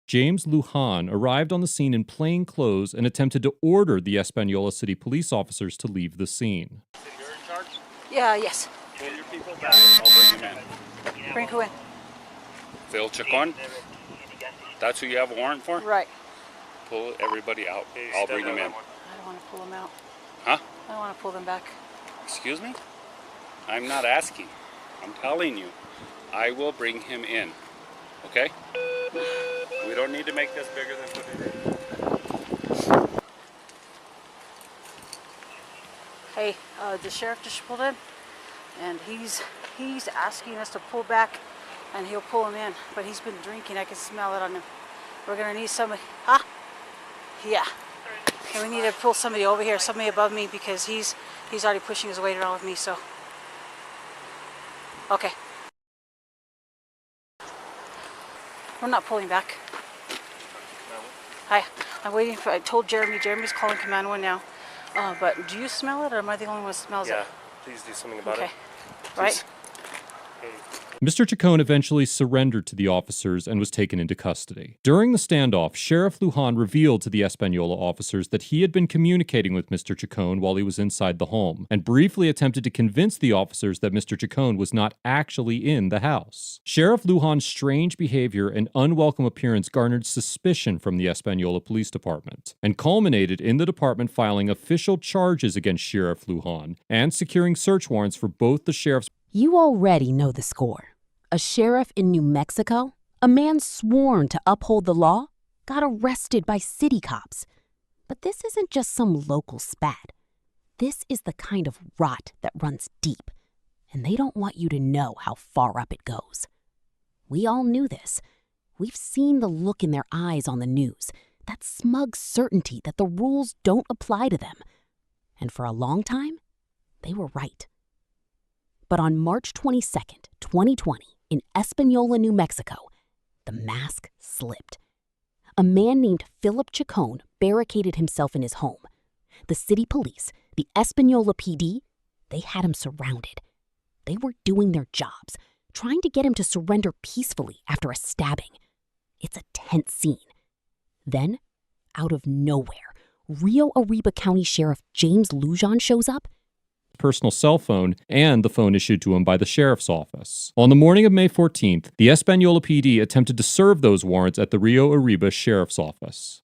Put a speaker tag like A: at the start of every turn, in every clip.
A: James Lujan arrived on the scene in plain clothes and attempted to order the Espanola City police officers to leave the scene.
B: You're in charge?
C: Yeah, yes.
B: Pull your people back. I'll bring him in.
C: Bring who in?
B: Phil Chacon? That's who you have a warrant for?
C: Right.
B: Pull everybody out. I'll bring him in.
C: I don't want to pull them out.
B: Huh?
C: I don't want to pull them back.
B: Excuse me? I'm not asking. I'm telling you. I will bring him in. Okay? We don't need to make this bigger than what it is.
C: Hey, the sheriff just pulled in, and he's asking us to pull back, and he'll pull him in. But he's been drinking. I can smell it on him. We're gonna need somebody. Huh? Yeah. And we need to pull somebody over here, somebody above me, because he's already pushing his weight around with me. So. Okay. We're not pulling back. Hi. I'm waiting for. I told Jeremy. Jeremy's calling Command 1 now. But do you smell it, or am I the only one who smells it?
D: Yeah, please do something about it.
C: Right?
A: Mr. Chacon eventually surrendered to the officers and was taken into custody. During the standoff, Sheriff Lujan revealed to the Espanola officers that he had been communicating with Mr. Chacon while he was inside the home, and briefly attempted to convince the officers that Mr. Chacon was not actually in the house. Sheriff Lujan's strange behavior and unwelcome appearance garnered suspicion from the Espanola Police Department, and culminated in the department filing official charges against Sheriff Lujan and securing search warrants for both the sheriff's.
E: You already know the score. A sheriff in New Mexico, a man sworn to uphold the law, got arrested by city cops. But this isn't just some local spat. This is the kind of rot that runs deep, and they don't want you to know how far up it goes. We all knew this. We've seen the look in their eyes on the news, that smug certainty that the rules don't apply to them. And for a long time, they were right. But on March 22nd, 2020, in Espanola, New Mexico, the mask slipped. A man named Philip Chacon barricaded himself in his home. The city police, the Espanola PD, they had him surrounded. They were doing their jobs, trying to get him to surrender peacefully after a stabbing. It's a tense scene. Then, out of nowhere, Rio Arriba County Sheriff James Lujan shows up.
A: Personal cell phone and the phone issued to him by the sheriff's office. On the morning of May 14th, the Espanola PD attempted to serve those warrants at the Rio Arriba Sheriff's Office.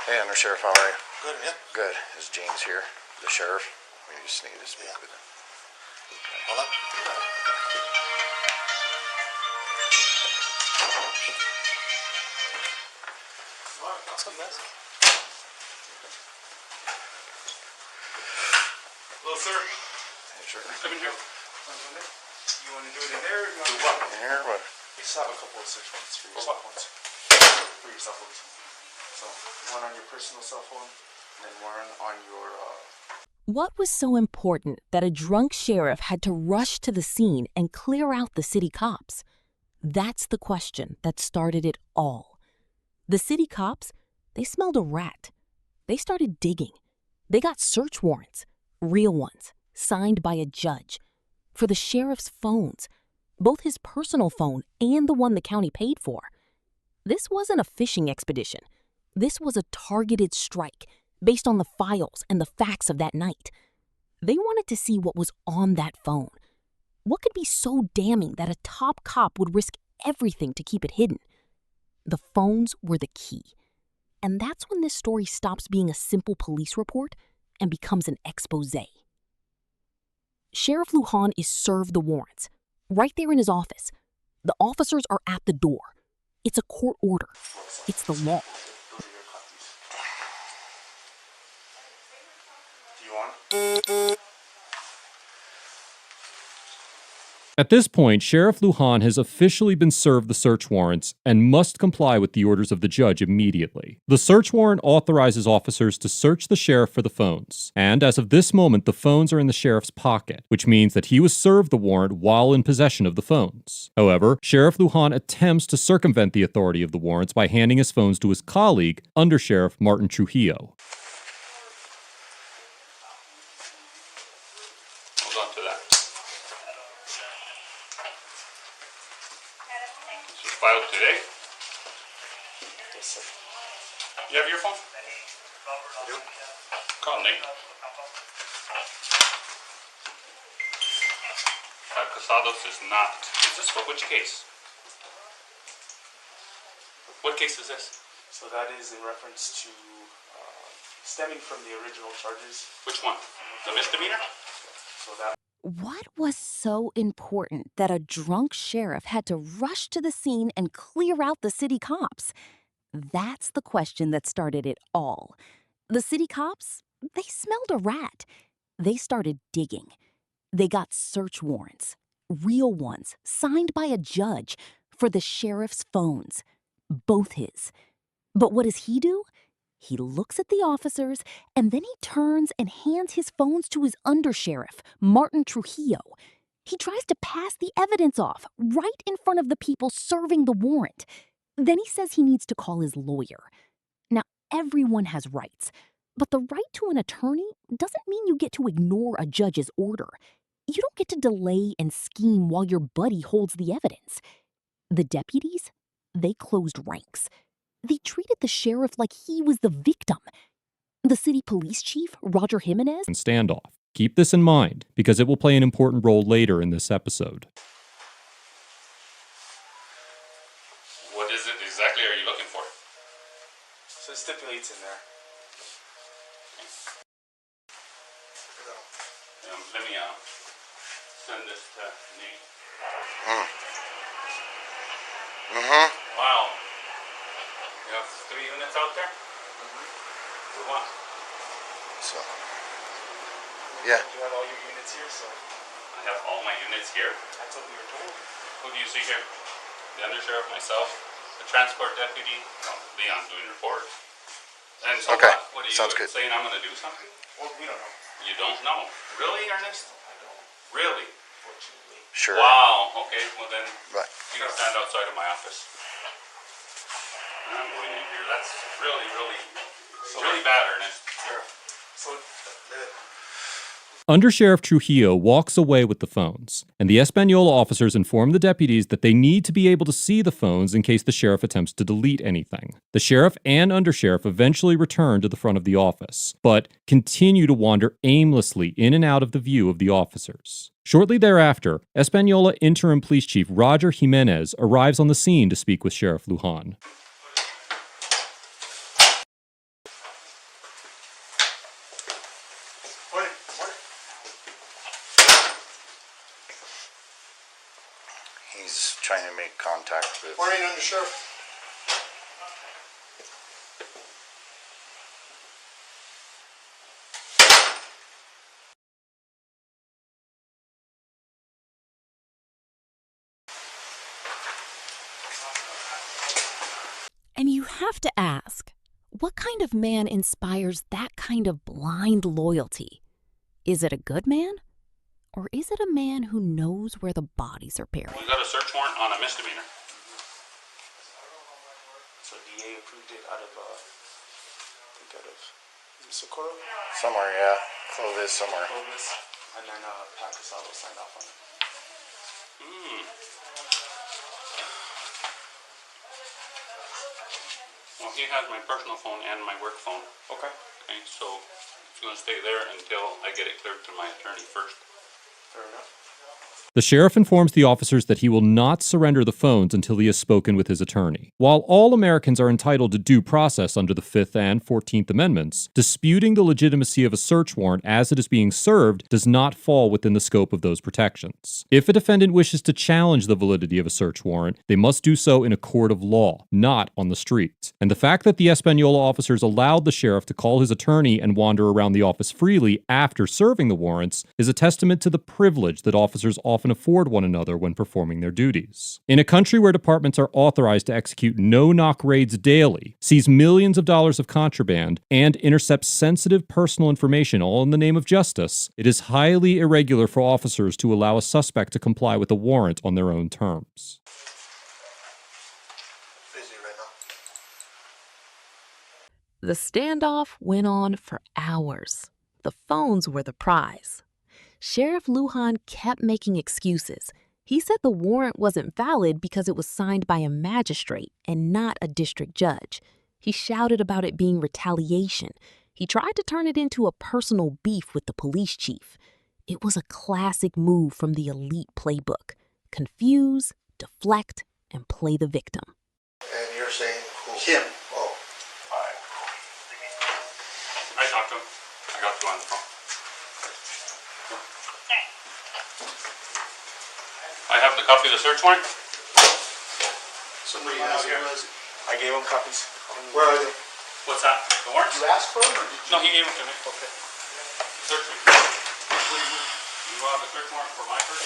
F: Hey, Undersheriff, how are you?
G: Good, yeah?
F: Good. Is James here, the sheriff? We just need to speak with him.
G: Hold on. What's up, guys? Hello, sir.
F: Hey, sure.
G: Come in here. You want to do it in there? Or you want
F: Do what? In here? What?
G: just have a couple of search warrants for yourself. For yourself, please. So, one on your personal cell phone, and then one on your,
E: What was so important that a drunk sheriff had to rush to the scene and clear out the city cops? That's the question that started it all. The city cops, they smelled a rat. They started digging. They got search warrants, real ones, signed by a judge, for the sheriff's phones, both his personal phone and the one the county paid for. This wasn't a fishing expedition. This was a targeted strike based on the files and the facts of that night. They wanted to see what was on that phone. What could be so damning that a top cop would risk everything to keep it hidden? The phones were the key. And that's when this story stops being a simple police report and becomes an expose. Sheriff Lujan is served the warrants, right there in his office. The officers are at the door. It's a court order. It's the law.
G: those are your copies. Do you want?
A: At this point, Sheriff Lujan has officially been served the search warrants and must comply with the orders of the judge immediately. The search warrant authorizes officers to search the sheriff for the phones, and as of this moment, the phones are in the sheriff's pocket, which means that he was served the warrant while in possession of the phones. However, Sheriff Lujan attempts to circumvent the authority of the warrants by handing his phones to his colleague, Under Sheriff Martin Trujillo.
B: You have your phone? Call Nate. Casados is not. Is this for which case? What case is this?
G: So that is in reference to stemming from the original charges.
B: Which one? The misdemeanor?
G: So that.
E: What was so important that a drunk sheriff had to rush to the scene and clear out the city cops? That's the question that started it all. The city cops, they smelled a rat. They started digging. They got search warrants, real ones, signed by a judge, for the sheriff's phones. Both his. But what does he do? He looks at the officers, and then he turns and hands his phones to his undersheriff, Martin Trujillo. He tries to pass the evidence off right in front of the people serving the warrant. Then he says he needs to call his lawyer. Now, everyone has rights, but the right to an attorney doesn't mean you get to ignore a judge's order. You don't get to delay and scheme while your buddy holds the evidence. The deputies, they closed ranks. They treated the sheriff like he was the victim. The city police chief, Roger Jimenez,
A: and standoff. Keep this in mind, because it will play an important role later in this episode.
B: What is it exactly are you looking for?
G: So it stipulates in there.
B: Let me send this to Nate. Wow. You have 3 units out there? For what?
F: So, yeah.
G: You have all your units here, so
B: I have all my units here.
G: that's what we were told.
B: Who do you see here? The undersheriff, myself, the transport deputy, Leon doing reports. And so
F: Okay.
B: what are you
F: Sounds good.
B: saying I'm going to do something?
G: Well, we don't know.
B: You don't know. Really, Ernest?
G: I don't,
B: Really?
G: fortunately.
F: Sure.
B: Wow. Okay, well then
F: Right.
B: you can stand outside of my office. I'm going in here. That's really bad, Ernest.
G: So
A: Undersheriff Trujillo walks away with the phones, and the Espanola officers inform the deputies that they need to be able to see the phones in case the sheriff attempts to delete anything. The sheriff and undersheriff eventually return to the front of the office, but continue to wander aimlessly in and out of the view of the officers. Shortly thereafter, Espanola Interim Police Chief Roger Jimenez arrives on the scene to speak with Sheriff Lujan.
F: He's trying to make contact with.
G: morning, Undersheriff.
E: And you have to ask, what kind of man inspires that kind of blind loyalty? Is it a good man? Or is it a man who knows where the bodies are buried?
B: We got a search warrant on a misdemeanor.
G: So DA approved it out of, Socorro,
F: Somewhere, yeah. Clovis, somewhere.
G: Clovis, and then Pat Casado signed off on it.
B: Well, he has my personal phone and my work phone.
G: Okay.
B: Okay, so it's going to stay there until I get it cleared to my attorney first.
G: Fair enough.
A: The sheriff informs the officers that he will not surrender the phones until he has spoken with his attorney. While all Americans are entitled to due process under the 5th and 14th Amendments, disputing the legitimacy of a search warrant as it is being served does not fall within the scope of those protections. If a defendant wishes to challenge the validity of a search warrant, they must do so in a court of law, not on the streets. And the fact that the Espanola officers allowed the sheriff to call his attorney and wander around the office freely after serving the warrants is a testament to the privilege that officers often afford one another when performing their duties. In a country where departments are authorized to execute no-knock raids daily, seize millions of dollars of contraband, and intercept sensitive personal information all in the name of justice, it is highly irregular for officers to allow a suspect to comply with a warrant on their own terms.
F: Busy right now.
E: The standoff went on for hours. The phones were the prize. Sheriff Lujan kept making excuses. He said the warrant wasn't valid because it was signed by a magistrate and not a district judge. He shouted about it being retaliation. He tried to turn it into a personal beef with the police chief. It was a classic move from the elite playbook. Confuse, deflect, and play the victim.
F: And you're saying who?
G: Him.
F: Oh.
B: Alright. I talked to him. I got you on the phone. I have the copy of the search warrant.
G: Somebody has it. I gave him copies.
F: Where are they?
B: What's that? The warrants?
G: You asked for them or did you?
B: No, he gave them to me.
G: Okay.
B: Search me. You have the search warrant for my person?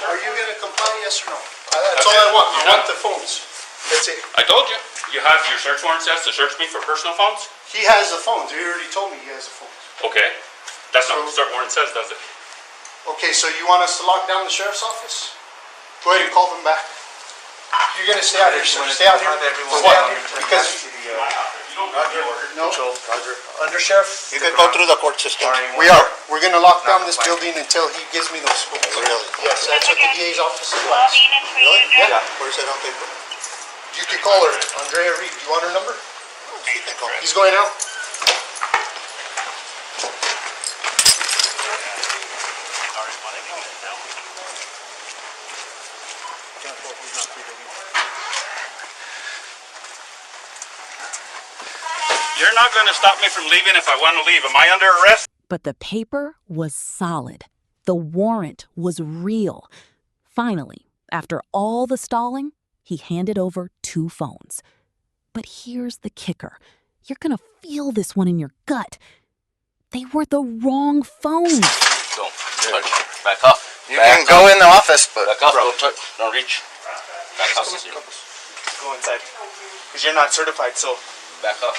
G: Are you going to comply, yes or no? That's all I want. I want the phones. That's it.
B: I told you. You have your search warrant says to search me for personal phones?
G: He has the phones. He already told me he has the phones.
B: Okay. That's not what the search warrant says, does it?
G: Okay, so you want us to lock down the sheriff's office? Go ahead and call them back. You're going to stay out here, sir. Stay out here. For what? Because... No.
F: Roger.
G: Under sheriff?
F: You can go through the court system.
G: We are. We're going to lock down this building until he gives me those phones.
F: Really?
G: Yes, that's what the DA's office advised.
F: Really?
G: Yeah.
F: Where's that on paper?
G: You can call her, Andrea Reed. You want her number?
F: She can call.
G: He's going out.
B: You're not going to stop me from leaving if I want to leave. Am I under arrest?
E: But the paper was solid. The warrant was real. Finally, after all the stalling, he handed over 2 phones. But here's the kicker. You're gonna feel this one in your gut. They were the wrong phones.
H: Don't touch. Back up.
F: You can go in the office, but...
H: Back up. Don't touch. Don't reach. Back up.
G: Go inside. Because you're not certified, so...
H: Back up.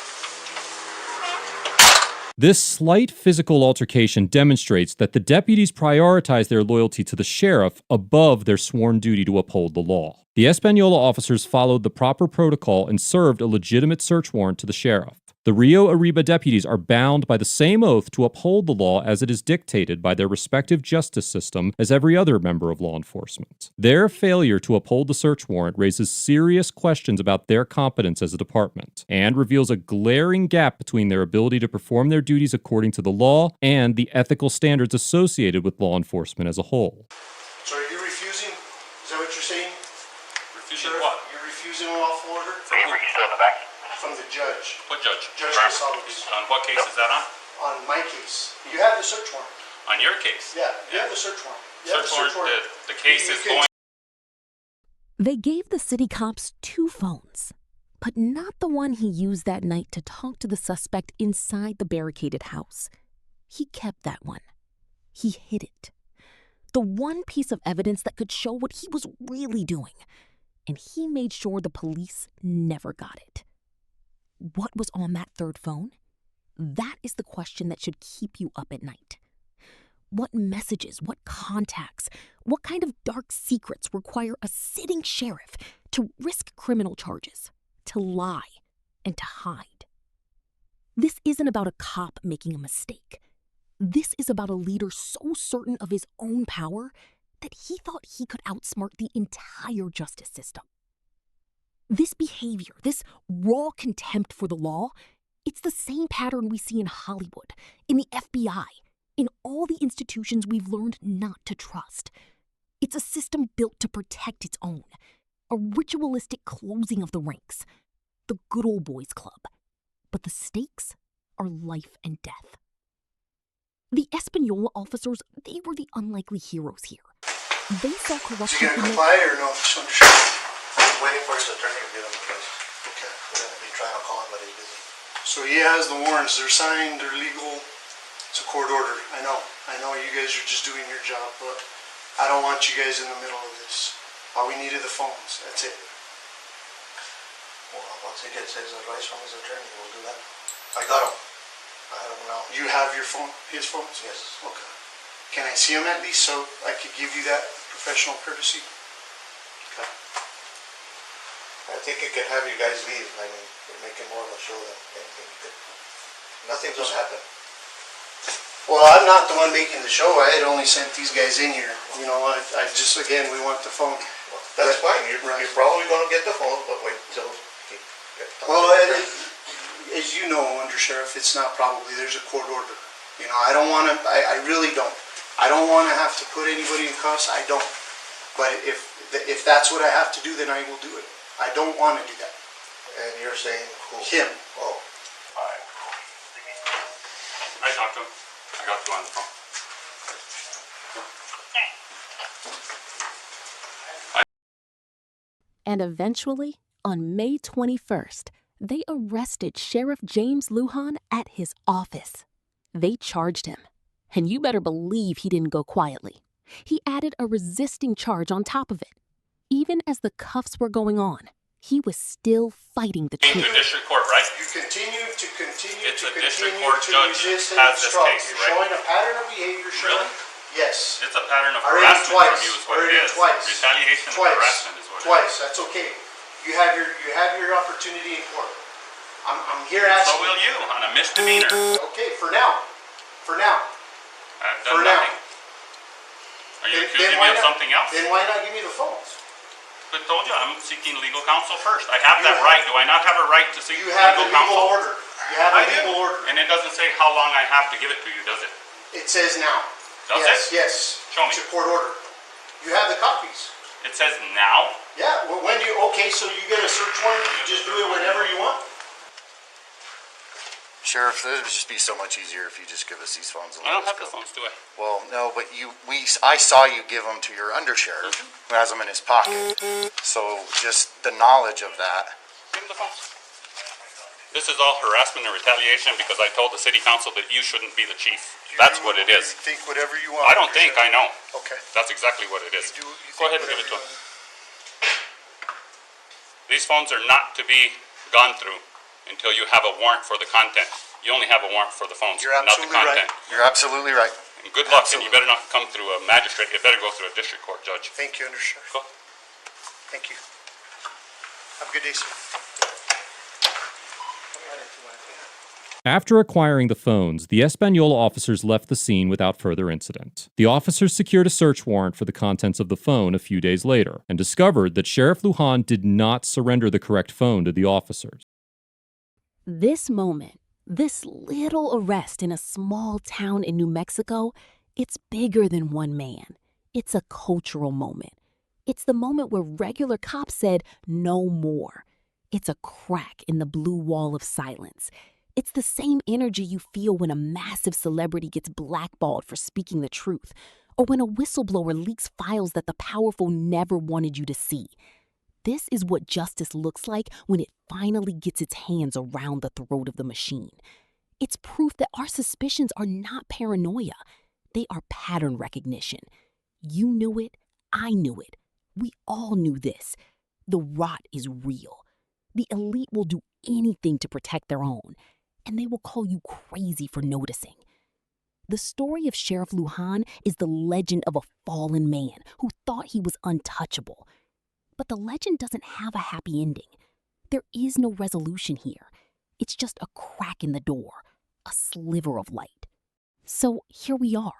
A: This slight physical altercation demonstrates that the deputies prioritize their loyalty to the sheriff above their sworn duty to uphold the law. The Espanola officers followed the proper protocol and served a legitimate search warrant to the sheriff. The Rio Arriba deputies are bound by the same oath to uphold the law as it is dictated by their respective justice system as every other member of law enforcement. Their failure to uphold the search warrant raises serious questions about their competence as a department and reveals a glaring gap between their ability to perform their duties according to the law and the ethical standards associated with law enforcement as a whole.
G: So are you refusing? Is that what you're saying?
B: Refusing what?
G: You're refusing a lawful order?
H: Still in the back.
G: From the judge.
B: What judge?
G: Judge Casales.
B: On what case is that on?
G: On my case. You have the search warrant.
B: On your case?
G: Yeah, you have the search warrant. You have the
B: Search warrant. The case is going...
E: They gave the city cops 2 phones, but not the one he used that night to talk to the suspect inside the barricaded house. He kept that one. He hid it. The one piece of evidence that could show what he was really doing. And he made sure the police never got it. What was on that 3rd phone? That is the question that should keep you up at night. What messages, what contacts, what kind of dark secrets require a sitting sheriff to risk criminal charges, to lie, and to hide? This isn't about a cop making a mistake. This is about a leader so certain of his own power that he thought he could outsmart the entire justice system. This behavior, this raw contempt for the law, it's the same pattern we see in Hollywood, in the FBI, in all the institutions we've learned not to trust. It's a system built to protect its own, a ritualistic closing of the ranks, the good old boys club. But the stakes are life and death. The Espanola officers, they were the unlikely heroes here. They saw
G: Is
E: corruption.
G: he going to comply or no? Just understand.
F: I'm waiting for his attorney to give him the case.
G: Okay.
F: We're going to be trying to call him, but he's busy.
G: So he has the warrants. They're signed. They're legal. It's a court order. I know. I know you guys are just doing your job, but I don't want you guys in the middle of this. All we need are the phones. That's it.
F: Well, once he gets his advice from his attorney, we'll do that. I got him. I have him now.
G: You have your phone? His phones?
F: Yes.
G: Okay. Can I see him at least so I could give you that professional courtesy? Okay.
F: I think it can have you guys leave. I mean, we're making more of a show than anything. Nothing's going to happen.
G: Well, I'm not the one making the show. I had only sent these guys in here. You know, I just, again, we want the phone.
I: That's fine. You're probably going to get the phone, but wait till he gets.
G: Well, as you know, Under Sheriff, it's not probably. There's a court order. You know, I don't want to. I really don't. I don't want to have to put anybody in cuffs. I don't. But if that's what I have to do, then I will do it. I don't want to do that.
I: And you're saying who?
G: Him.
I: Oh.
B: All right. I talked to him. I got you on the phone.
E: And eventually, on May 21st, they arrested Sheriff James Lujan at his office. They charged him. And you better believe he didn't go quietly. He added a resisting charge on top of it. Even as the cuffs were going on, he was still fighting the truth.
B: To district court, right?
G: You continue
B: It's
G: to
B: a district court
G: to
B: judge
G: resist and
B: has this
G: obstruct.
B: case,
G: You're
B: right?
G: showing a pattern of behavior, Sheriff.
B: Really?
G: Yes.
B: It's a pattern of
G: Already
B: harassment
G: twice.
B: from you is what
G: Already
B: it is.
G: twice.
B: Retaliation and
G: Twice.
B: harassment is what
G: Twice.
B: it is.
G: That's okay. You have your opportunity in court. I'm here asking.
B: So will you on a misdemeanor.
G: Okay, for now. For now.
B: I've
G: For
B: done
G: now.
B: nothing. Are you
G: Then
B: accusing
G: why
B: me of
G: not-
B: something else?
G: Then why not give me the phones?
B: I told you I'm seeking legal counsel first. I have that
G: have-
B: right. Do I not have a right to seek
G: You have the
B: legal counsel?
G: legal order. You have
B: I
G: a
B: do.
G: legal order.
B: And it doesn't say how long I have to give it to you, does it?
G: It says now.
B: Does
G: yes,
B: it?
G: Yes.
B: Show me.
G: It's a court order. You have the copies.
B: It says now?
G: Yeah. Well, when do you? Okay, so you get a search warrant. You just do it whenever you want.
J: Sheriff, it would just be so much easier if you just give us these phones. And
B: I don't
J: let
B: have
J: us
B: the
J: go.
B: phones, do I?
J: Well, no, but I saw you give them to your undersheriff who has them in his pocket. So just the knowledge of that.
B: Give him the phones. This is all harassment and retaliation because I told the city council that you shouldn't be the chief. That's what it is.
G: You think whatever you want.
B: I don't think, I know.
G: Okay.
B: That's exactly what it is.
G: You
B: Go ahead and give it to him. These phones are not to be gone through until you have a warrant for the content. You only have a warrant for the phones,
G: You're
B: not the
G: absolutely right.
B: content.
J: You're absolutely right.
B: And good luck, and you better not come through a magistrate. You better go through a district court judge.
G: Thank you, Undersheriff.
B: Go.
G: Thank you. Have a good day, sir.
A: After acquiring the phones, the Espanola officers left the scene without further incident. The officers secured a search warrant for the contents of the phone a few days later and discovered that Sheriff Lujan did not surrender the correct phone to the officers.
E: This moment, this little arrest in a small town in New Mexico, it's bigger than one man. It's a cultural moment. It's the moment where regular cops said, no more. It's a crack in the blue wall of silence. It's the same energy you feel when a massive celebrity gets blackballed for speaking the truth, or when a whistleblower leaks files that the powerful never wanted you to see. This is what justice looks like when it finally gets its hands around the throat of the machine. It's proof that our suspicions are not paranoia. They are pattern recognition. You knew it. I knew it. We all knew this. The rot is real. The elite will do anything to protect their own, and they will call you crazy for noticing. The story of Sheriff Lujan is the legend of a fallen man who thought he was untouchable. But the legend doesn't have a happy ending. There is no resolution here. It's just a crack in the door, a sliver of light. So here we are.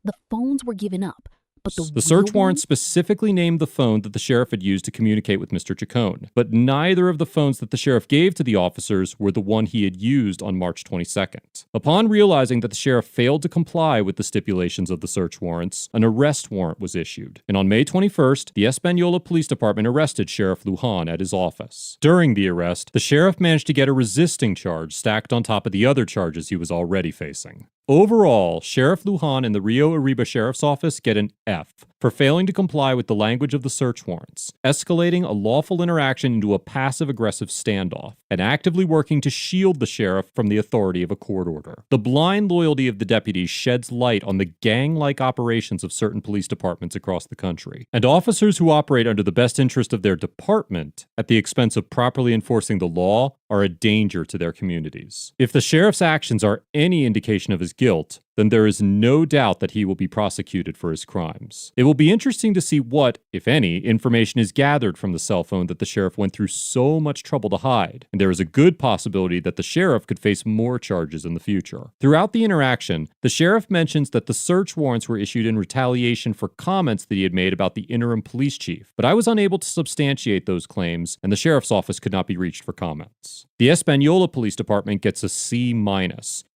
E: The phones were given up, but
A: The search warrant specifically named the phone that the sheriff had used to communicate with Mr. Chacon, but neither of the phones that the sheriff gave to the officers were the one he had used on March 22nd. Upon realizing that the sheriff failed to comply with the stipulations of the search warrants, an arrest warrant was issued, and on May 21st, the Espanola Police Department arrested Sheriff Lujan at his office. During the arrest, the sheriff managed to get a resisting charge stacked on top of the other charges he was already facing. Overall, Sheriff Lujan and the Rio Arriba Sheriff's Office get an F for failing to comply with the language of the search warrants, escalating a lawful interaction into a passive-aggressive standoff, and actively working to shield the sheriff from the authority of a court order. The blind loyalty of the deputies sheds light on the gang-like operations of certain police departments across the country, and officers who operate under the best interest of their department at the expense of properly enforcing the law are a danger to their communities. If the sheriff's actions are any indication of his guilt, then there is no doubt that he will be prosecuted for his crimes. It will be interesting to see what, if any, information is gathered from the cell phone that the sheriff went through so much trouble to hide, and there is a good possibility that the sheriff could face more charges in the future. Throughout the interaction, the sheriff mentions that the search warrants were issued in retaliation for comments that he had made about the interim police chief, but I was unable to substantiate those claims, and the sheriff's office could not be reached for comments. The Espanola Police Department gets a C-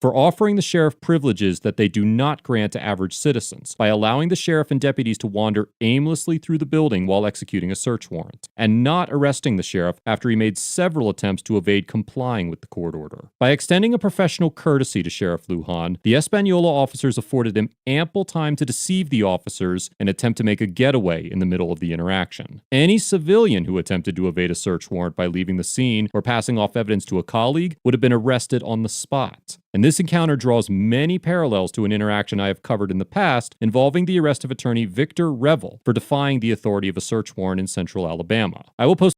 A: for offering the sheriff privileges that they do not grant to average citizens by allowing the sheriff and deputies to wander aimlessly through the building while executing a search warrant, and not arresting the sheriff after he made several attempts to evade complying with the court order. By extending a professional courtesy to Sheriff Lujan, the Espanola officers afforded him ample time to deceive the officers and attempt to make a getaway in the middle of the interaction. Any civilian who attempted to evade a search warrant by leaving the scene or passing off evidence to a colleague would have been arrested on the spot. And this encounter draws many parallels to an interaction I have covered in the past involving the arrest of attorney Victor Revel for defying the authority of a search warrant in central Alabama. I will post